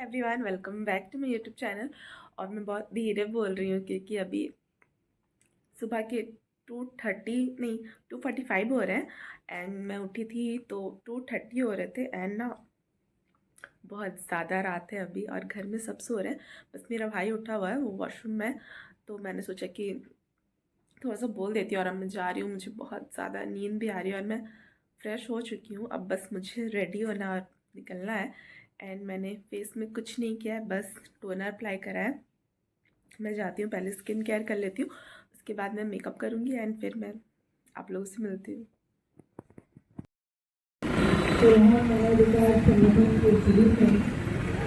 Everyone, welcome back to my YouTube channel. और मैं बहुत धीरे बोल रही हूँ क्योंकि अभी सुबह के 2:30 नहीं 2:45 हो रहे हैं एंड मैं उठी थी तो 2:30 हो रहे थे एंड ना बहुत ज़्यादा रात है अभी और घर में सब सो रहे हैं। बस मेरा भाई उठा हुआ है, वो वॉशरूम में। तो मैंने सोचा कि थोड़ा सा बोल देती हूँ और अब मैं जा रही हूँ। मुझे बहुत ज़्यादा नींद भी आ रही है और मैं फ़्रेश हो चुकी हूँ। अब बस मुझे रेडी होना और निकलना है। एंड मैंने फेस में कुछ नहीं किया है, बस टोनर अप्लाई करा है। मैं जाती हूँ, पहले स्किन केयर कर लेती हूँ, उसके बाद मैं मेकअप करूँगी एंड फिर मैं आप लोगों से मिलती हूँ। तो यहाँ हमारे विकास संगठन के शिविर में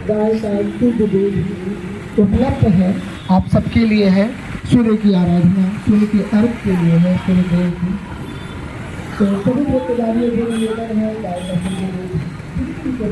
गाय का शुद्ध दूध उपलब्ध है, आप सबके लिए है। सूर्य की आराधना, सूर्य के अर्घ के लिए है, सूर्य देव की। तो सभी रिश्तेदारियों से निवेदन है गाय का शुद्ध दूध।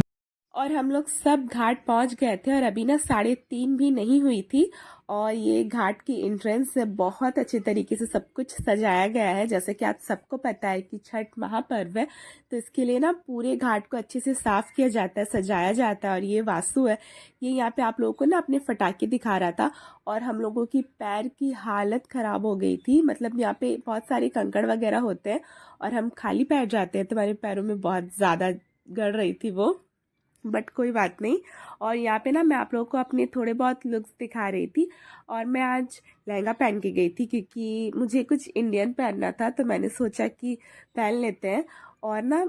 और हम लोग सब घाट पहुंच गए थे और अभी ना 3:30 भी नहीं हुई थी। और ये घाट की एंट्रेंस से बहुत अच्छे तरीके से सब कुछ सजाया गया है। जैसे कि आप सबको पता है कि छठ महापर्व है, तो इसके लिए ना पूरे घाट को अच्छे से साफ किया जाता है, सजाया जाता है। और ये वास्तु है, ये यहाँ पे आप लोगों को ना अपने फटाके दिखा रहा था और हम लोगों की पैर की हालत खराब हो गई थी। मतलब यहाँ पे बहुत सारे कंकड़ वगैरह होते हैं और हम खाली पैर जाते हैं तो हमारे पैरों में बहुत ज़्यादा गड़ रही थी वो, बट कोई बात नहीं। और यहाँ पे ना मैं आप लोगों को अपने थोड़े बहुत लुक्स दिखा रही थी। और मैं आज लहंगा पहन के गई थी क्योंकि मुझे कुछ इंडियन पहनना था, तो मैंने सोचा कि पहन लेते हैं। और ना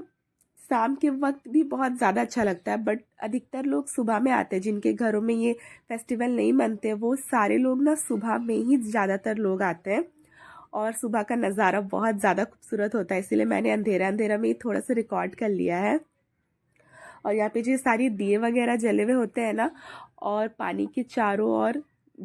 शाम के वक्त भी बहुत ज़्यादा अच्छा लगता है, बट अधिकतर लोग सुबह में आते हैं। जिनके घरों में ये फेस्टिवल नहीं मनते वो सारे लोग ना सुबह में ही ज़्यादातर लोग आते हैं। और सुबह का नज़ारा बहुत ज़्यादा खूबसूरत होता है, इसीलिए मैंने अंधेरा अंधेरा में ही थोड़ा सा रिकॉर्ड कर लिया है। और यहाँ पे जो सारी दिए वगैरह जले हुए होते हैं ना, और पानी के चारों ओर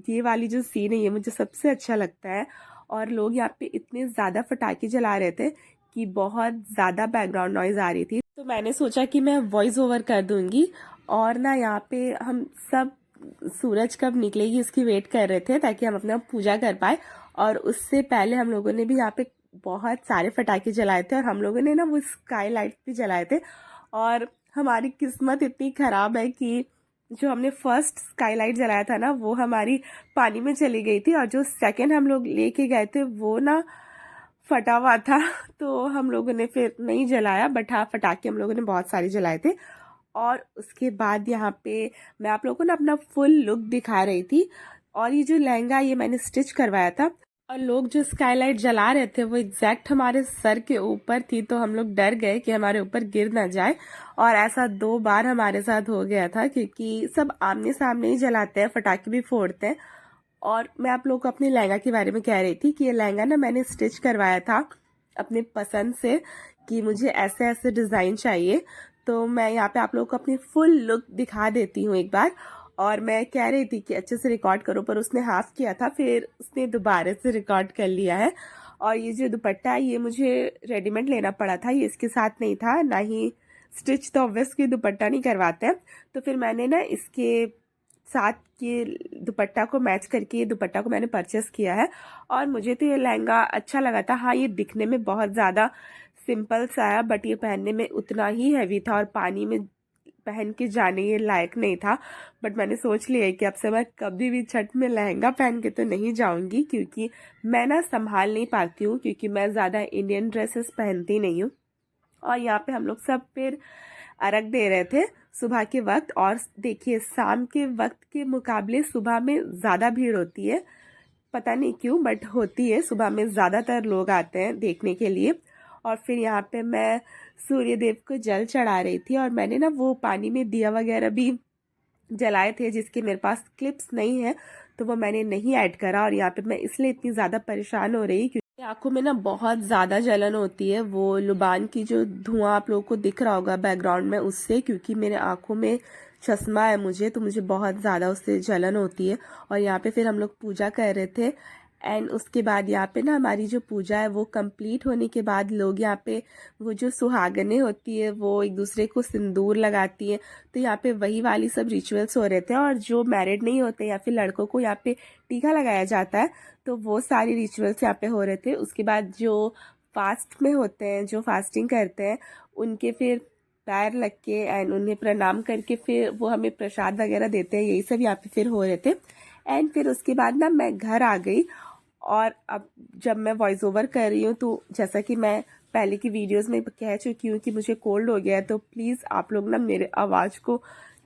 ये वाली जो सीन है ये मुझे सबसे अच्छा लगता है। और लोग यहाँ पे इतने ज़्यादा पटाखे जला रहे थे कि बहुत ज़्यादा बैकग्राउंड नॉइज़ आ रही थी, तो मैंने सोचा कि मैं वॉइस ओवर कर दूंगी। और ना यहाँ पे हम सब सूरज कब निकलेगी इसकी वेट कर रहे थे ताकि हम अपना पूजा कर पाए। और उससे पहले हम लोगों ने भी यहाँ पे बहुत सारे पटाखे जलाए थे और हम लोगों ने ना वो स्काई लाइट भी जलाए थे। और हमारी किस्मत इतनी ख़राब है कि जो हमने फर्स्ट स्काईलाइट जलाया था ना वो हमारी पानी में चली गई थी, और जो सेकंड हम लोग लेके गए थे वो ना फटा हुआ था। तो हम लोगों ने फिर नहीं जलाया, बट हाँ पटाखे हम लोगों ने बहुत सारे जलाए थे। और उसके बाद यहाँ पे मैं आप लोगों को ना अपना फुल लुक दिखा रही थी। और ये जो लहंगा ये मैंने स्टिच करवाया था, और लोग जो स्काईलाइट जला रहे थे वो एग्जैक्ट हमारे सर के ऊपर थी, तो हम लोग डर गए कि हमारे ऊपर गिर ना जाए। और ऐसा 2 बार हमारे साथ हो गया था क्योंकि सब आमने सामने ही जलाते हैं, पटाखे भी फोड़ते हैं। और मैं आप लोगों को अपने लहंगा के बारे में कह रही थी कि ये लहंगा ना मैंने स्टिच करवाया था अपने पसंद से, कि मुझे ऐसे ऐसे डिज़ाइन चाहिए। तो मैं यहाँ पे आप लोगों को अपनी फुल लुक दिखा देती हूँ एक बार। और मैं कह रही थी कि अच्छे से रिकॉर्ड करो, पर उसने हाफ किया था, फिर उसने दोबारा से रिकॉर्ड कर लिया है। और ये जो दुपट्टा है ये मुझे रेडीमेड लेना पड़ा था, ये इसके साथ नहीं था, ना ही स्टिच तो ऑब्वियसली दुपट्टा नहीं करवाते हैं। तो फिर मैंने ना इसके साथ ये दुपट्टा को मैच करके ये दुपट्टा को मैंने परचेस किया है। और मुझे तो ये लहंगा अच्छा लगा था। हाँ, ये दिखने में बहुत ज़्यादा सिंपल सा है, बट ये पहनने में उतना ही हैवी था और पानी में पहन के जाने ये लायक नहीं था। बट मैंने सोच लिया है कि अब से मैं कभी भी छठ में लहंगा पहन के तो नहीं जाऊंगी, क्योंकि मैं ना संभाल नहीं पाती हूँ, क्योंकि मैं ज़्यादा इंडियन ड्रेसेस पहनती नहीं हूँ। और यहाँ पे हम लोग सब फिर अर्घ दे रहे थे सुबह के वक्त। और देखिए शाम के वक्त के मुकाबले सुबह में ज़्यादा भीड़ होती है, पता नहीं क्यों बट होती है। सुबह में ज़्यादातर लोग आते हैं देखने के लिए। और फिर यहाँ पे मैं सूर्य देव को जल चढ़ा रही थी और मैंने ना वो पानी में दिया वगैरह भी जलाए थे, जिसके मेरे पास क्लिप्स नहीं है तो वो मैंने नहीं ऐड करा। और यहाँ पे मैं इसलिए इतनी ज़्यादा परेशान हो रही क्योंकि आंखों में ना बहुत ज़्यादा जलन होती है, वो लुबान की जो धुआं आप लोगों को दिख रहा होगा बैकग्राउंड में उससे, क्योंकि मेरे आंखों में चश्मा है मुझे, तो मुझे बहुत ज़्यादा उससे जलन होती है। और यहाँ पे फिर हम लोग पूजा कर रहे थे एंड उसके बाद यहाँ पे ना हमारी जो पूजा है वो कंप्लीट होने के बाद लोग यहाँ पे वो जो सुहागनें होती है वो एक दूसरे को सिंदूर लगाती है। तो यहाँ पे वही वाली सब रिचुअल्स हो रहे थे। और जो मैरिड नहीं होते या फिर लड़कों को यहाँ पे टीका लगाया जाता है, तो वो सारी रिचुअल्स यहाँ पे हो रहे थे। उसके बाद जो फास्ट में होते हैं, जो फास्टिंग करते हैं, उनके फिर पैर लग के एंड उन्हें प्रणाम करके फिर वो हमें प्रसाद वगैरह देते हैं, यही सब यहाँ पे फिर हो रहे थे। एंड फिर उसके बाद ना मैं घर आ गई और अब जब मैं वॉइस ओवर कर रही हूँ तो जैसा कि मैं पहले की वीडियोस में कह चुकी हूँ कि मुझे कोल्ड हो गया है, तो प्लीज़ आप लोग ना मेरे आवाज़ को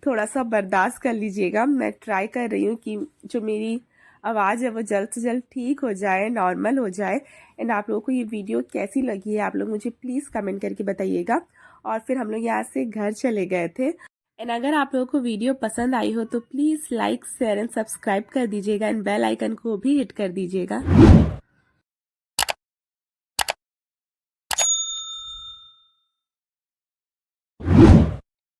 थोड़ा सा बर्दाश्त कर लीजिएगा। मैं ट्राई कर रही हूँ कि जो मेरी आवाज़ है वो जल्द से जल्द ठीक हो जाए, नॉर्मल हो जाए। एंड आप लोगों को ये वीडियो कैसी लगी है आप लोग मुझे प्लीज़ कमेंट करके बताइएगा। और फिर हम लोग यहाँ से घर चले गए थे। एंड अगर आप लोगों को वीडियो पसंद आई हो तो please like share and subscribe कर दीजिएगा एंड बेल आइकन को भी हिट कर दीजिएगा।